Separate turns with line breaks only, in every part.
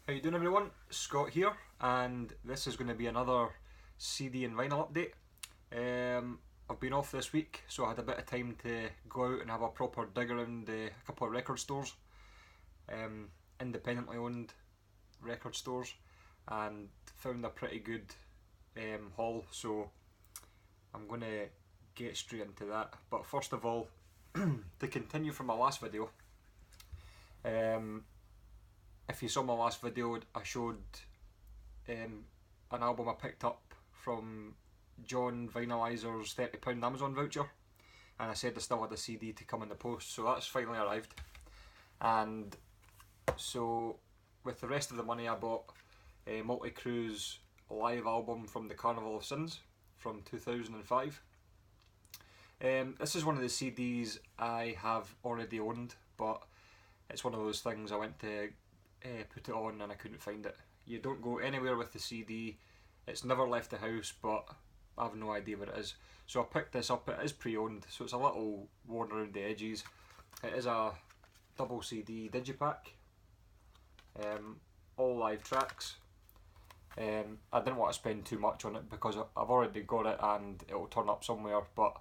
How you doing, everyone? Scott here, and this is going to be another CD and vinyl update. I've been off this week, so I had a bit of time to go out and have a proper dig around a couple of record stores, independently owned record stores, and found a pretty good haul. So I'm going to get straight into that. But first of all, to continue from my last video, if you saw my last video, I showed an album I picked up from John Vinyalizer's £30 Amazon voucher, and I said I still had a CD to come in the post, so that's finally arrived. And so with the rest of the money, I bought a Motorhead Alive album from the Carnival of Sins from 2005. This is one of the CDs I have already owned, but it's one of those things I went to put it on and I couldn't find it. You don't go anywhere with the CD, it's never left the house, but I have no idea where it is. So I picked this up. It is pre-owned, so it's a little worn around the edges. It is a double CD digipack, all live tracks. I didn't want to spend too much on it because I've already got it and it will turn up somewhere, but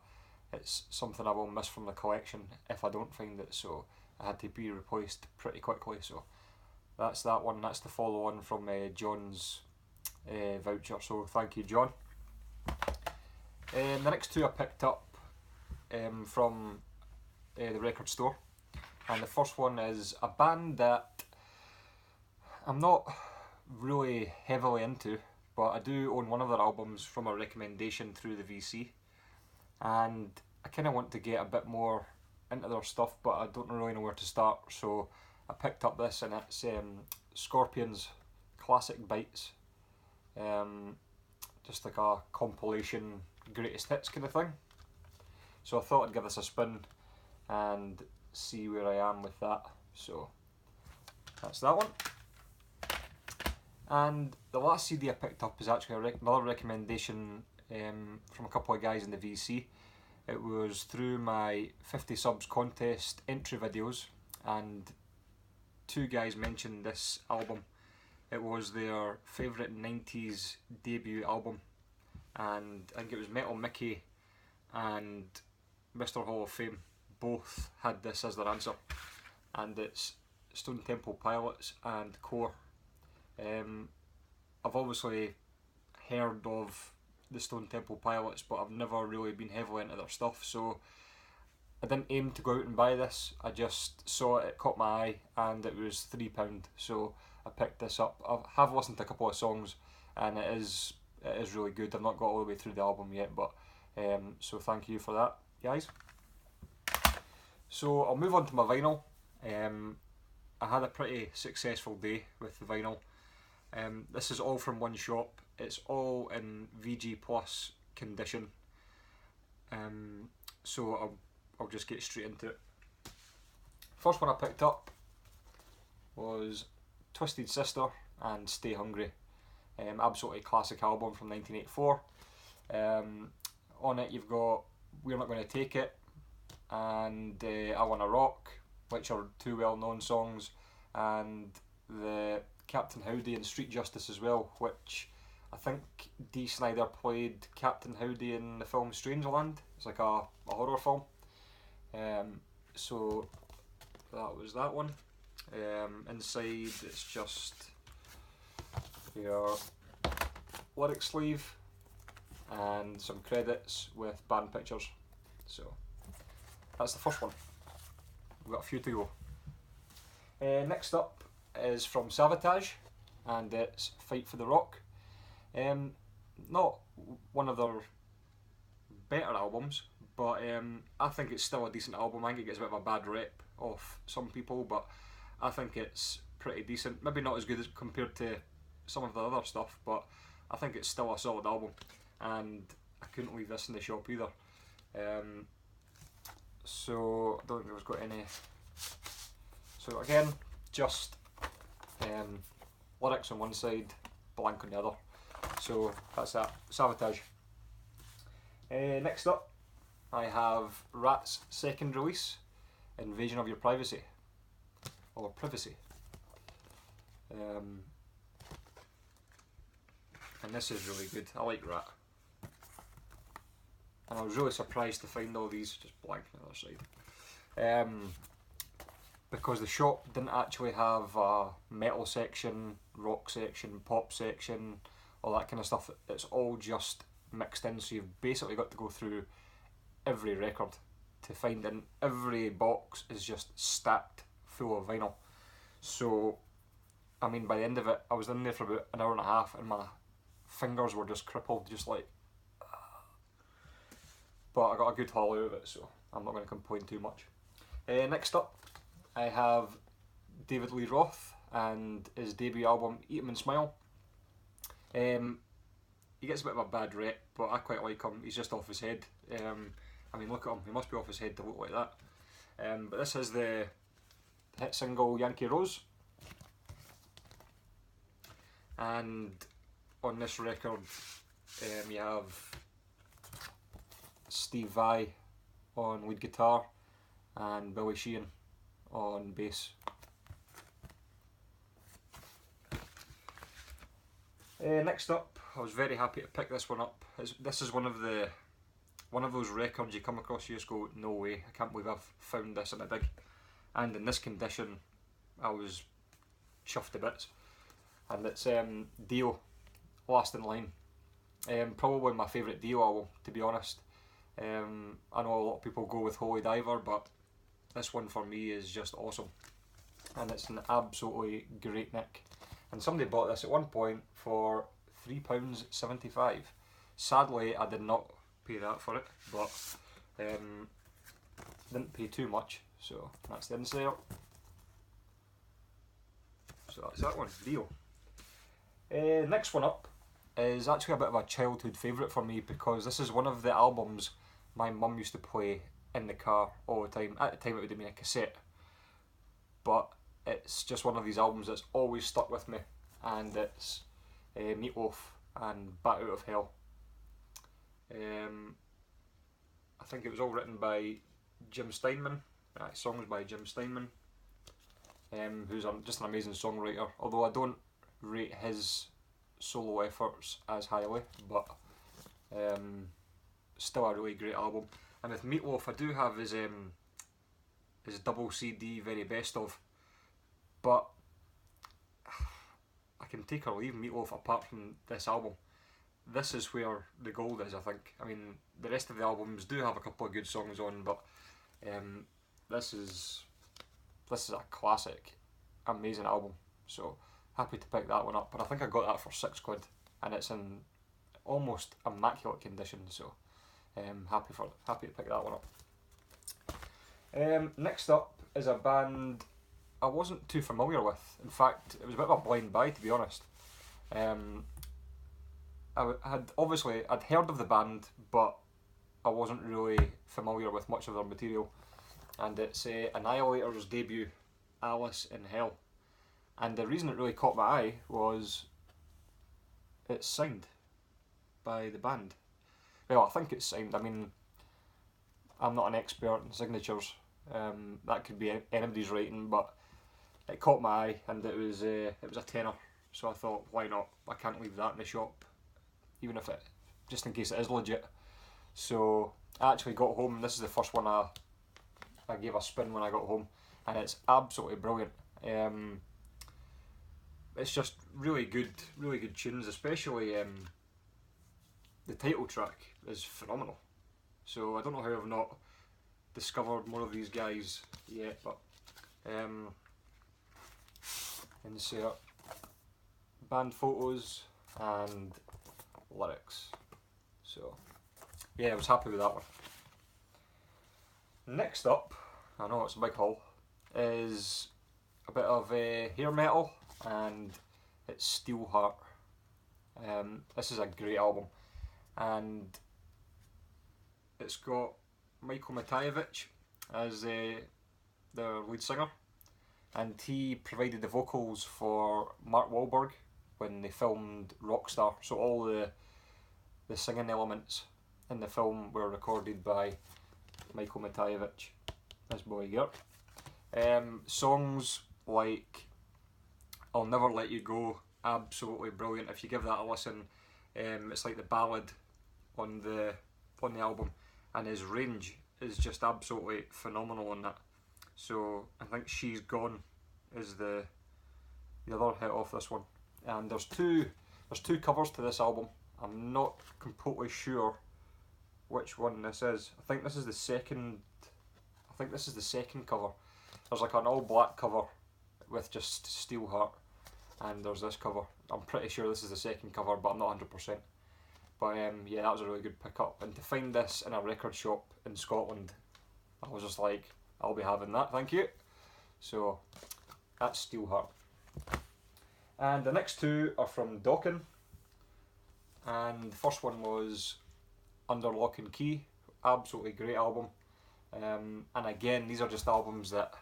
it's something I will miss from the collection if I don't find it, so I had to be replaced pretty quickly. So that's that one. That's the follow on from John's voucher, so thank you, John. The next two I picked up from the record store, and the first one is a band that I'm not really heavily into, but I do own one of their albums from a recommendation through the VC, and I kind of want to get a bit more into their stuff, but I don't really know where to start, so I picked up this, and it's Scorpions Classic Bites, just like a compilation greatest hits kind of thing. So I thought I'd give this a spin and see where I am with that. So that's that one. And the last CD I picked up is actually another recommendation from a couple of guys in the VC. It was through my 50 subs contest entry videos, and two guys mentioned this album. It was their favourite 90s debut album, and I think it was Metal Mickey and Mr. Hall of Fame both had this as their answer, and it's Stone Temple Pilots and Core. I've obviously heard of the Stone Temple Pilots, but I've never really been heavily into their stuff, so I didn't aim to go out and buy this. I just saw it, it caught my eye, and it was £3, so I picked this up. I have listened to a couple of songs, and it is really good. I've not got all the way through the album yet, but so thank you for that, guys. So I'll move on to my vinyl. I had a pretty successful day with the vinyl. This is all from one shop. It's all in VG Plus condition. So I'll just get straight into it. First one I picked up was Twisted Sister and Stay Hungry. Absolutely classic album from 1984. On it you've got We're Not Gonna Take It and I Wanna Rock, which are two well known songs, and the Captain Howdy and Street Justice as well, which I think Dee Snider played Captain Howdy in the film Strangeland. It's like a horror film. So that was that one. Inside it's just your lyric sleeve and some credits with band pictures. So that's the first one. We've got a few to go. Next up is from Sabotage, and it's Fight for the Rock. Not one of their better albums, but I think it's still a decent album. I think it gets a bit of a bad rep off some people, but I think it's pretty decent. Maybe not as good as compared to some of the other stuff, but I think it's still a solid album, and I couldn't leave this in the shop either. So I don't think it's got any. So again, just lyrics on one side, blank on the other. So that's that. Sabotage. Next up, I have Rat's second release, Invasion of Your Privacy, or Privacy. and this is really good. I like Rat. And I was really surprised to find all these just blank on the other side. Because the shop didn't actually have a metal section, rock section, pop section, all that kind of stuff. It's all just mixed in, so you've basically got to go through every record to find, and every box is just stacked full of vinyl. So, I mean, by the end of it, I was in there for about an hour and a half, and my fingers were just crippled, just like. But I got a good haul out of it, so I'm not going to complain too much. Next up, I have David Lee Roth and his debut album, Eat 'Em and Smile. He gets a bit of a bad rep, but I quite like him. He's just off his head. I mean, look at him. He must be off his head to look like that. But this is the hit single Yankee Rose. And on this record, you have Steve Vai on lead guitar and Billy Sheehan on bass. Next up, I was very happy to pick this one up. This is one of those records you come across, you just go, no way, I can't believe I've found this in a dig. And in this condition, I was chuffed to bits. And it's Dio, Last in Line. Probably my favourite Dio album, to be honest. I know a lot of people go with Holy Diver, but this one for me is just awesome. And it's an absolutely great nick. And somebody bought this at one point for £3.75. Sadly, I did not pay that for it, but didn't pay too much, so that's the inside. So that's that one, Dio. Next one up is actually a bit of a childhood favourite for me, because this is one of the albums my mum used to play in the car all the time. At the time it would have been a cassette, but it's just one of these albums that's always stuck with me, and it's Meatloaf and Bat Out of Hell. I think it was all written by Jim Steinman. Songs by Jim Steinman, who's just an amazing songwriter, although I don't rate his solo efforts as highly, but still a really great album. And with Meatloaf, I do have his double CD very best of, but I can take or leave Meatloaf apart from this album. This is where the gold is, I think. I mean, the rest of the albums do have a couple of good songs on, but this is a classic, amazing album. So happy to pick that one up. But I think I got that for £6, and it's in almost immaculate condition. So happy to pick that one up. Next up is a band I wasn't too familiar with. In fact, it was a bit of a blind buy, to be honest. I'd heard of the band, but I wasn't really familiar with much of their material. And it's Annihilator's debut, Alice in Hell. And the reason it really caught my eye was it's signed by the band. Well, I think it's signed. I mean, I'm not an expert in signatures. That could be anybody's writing, but it caught my eye, and it was a tenner. So I thought, why not? I can't leave that in the shop, even if just in case it is legit. So I actually got home. This is the first one I gave a spin when I got home, and it's absolutely brilliant. It's just really good tunes, especially the title track is phenomenal. So I don't know how I've not discovered more of these guys yet, but insert band photos and lyrics. So yeah, I was happy with that one. Next up, I know it's a big haul, is a bit of hair metal, and it's Steelheart. This is a great album, and it's got Michael Matejevich as the lead singer, and he provided the vocals for Mark Wahlberg when they filmed Rockstar. So all the singing elements in the film were recorded by Michael Matejevich, this boy here. Songs like I'll Never Let You Go, absolutely brilliant. If you give that a listen, It's like the ballad on the album, and his range is just absolutely phenomenal on that. So I think She's Gone is the other hit off this one. And there's two covers to this album. I'm not completely sure which one this is. I think this is the second cover. There's like an all black cover with just Steelheart, and there's this cover. I'm pretty sure this is the second cover, but I'm not 100%. But yeah, that was a really good pickup. And to find this in a record shop in Scotland, I was just like, I'll be having that, thank you. So that's Steelheart. And the next two are from Dokken. And the first one was Under Lock and Key. Absolutely great album. And again, these are just albums that,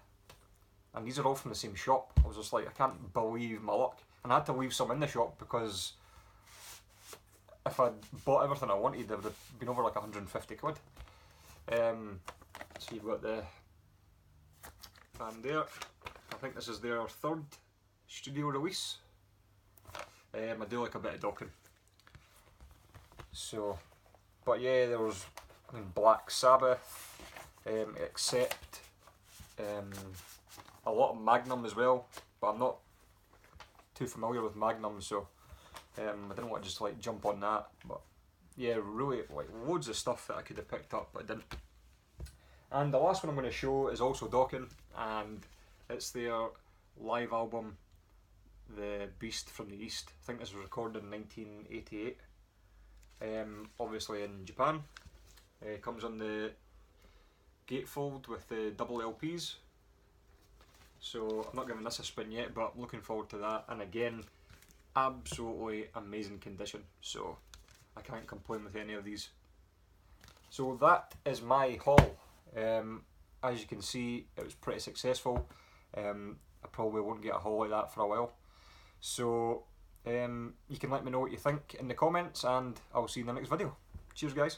and these are all from the same shop. I was just like, I can't believe my luck. And I had to leave some in the shop because if I'd bought everything I wanted, it would have been over like 150 quid. So you've got the band there. I think this is their third studio release. I do like a bit of Dokken. So, but yeah, there was Black Sabbath, Accept, a lot of Magnum as well, but I'm not too familiar with Magnum, so I didn't want to just like jump on that. But yeah, really like loads of stuff that I could have picked up, but I didn't. And the last one I'm going to show is also Dokken, and it's their live album, The Beast from the East. I think this was recorded in 1988. Obviously in Japan. Comes on the gatefold with the double LPs. So I'm not giving this a spin yet, but I'm looking forward to that. And again, absolutely amazing condition. So I can't complain with any of these. So that is my haul. As you can see, it was pretty successful. I probably won't get a haul like that for a while. So you can let me know what you think in the comments, and I'll see you in the next video. Cheers guys.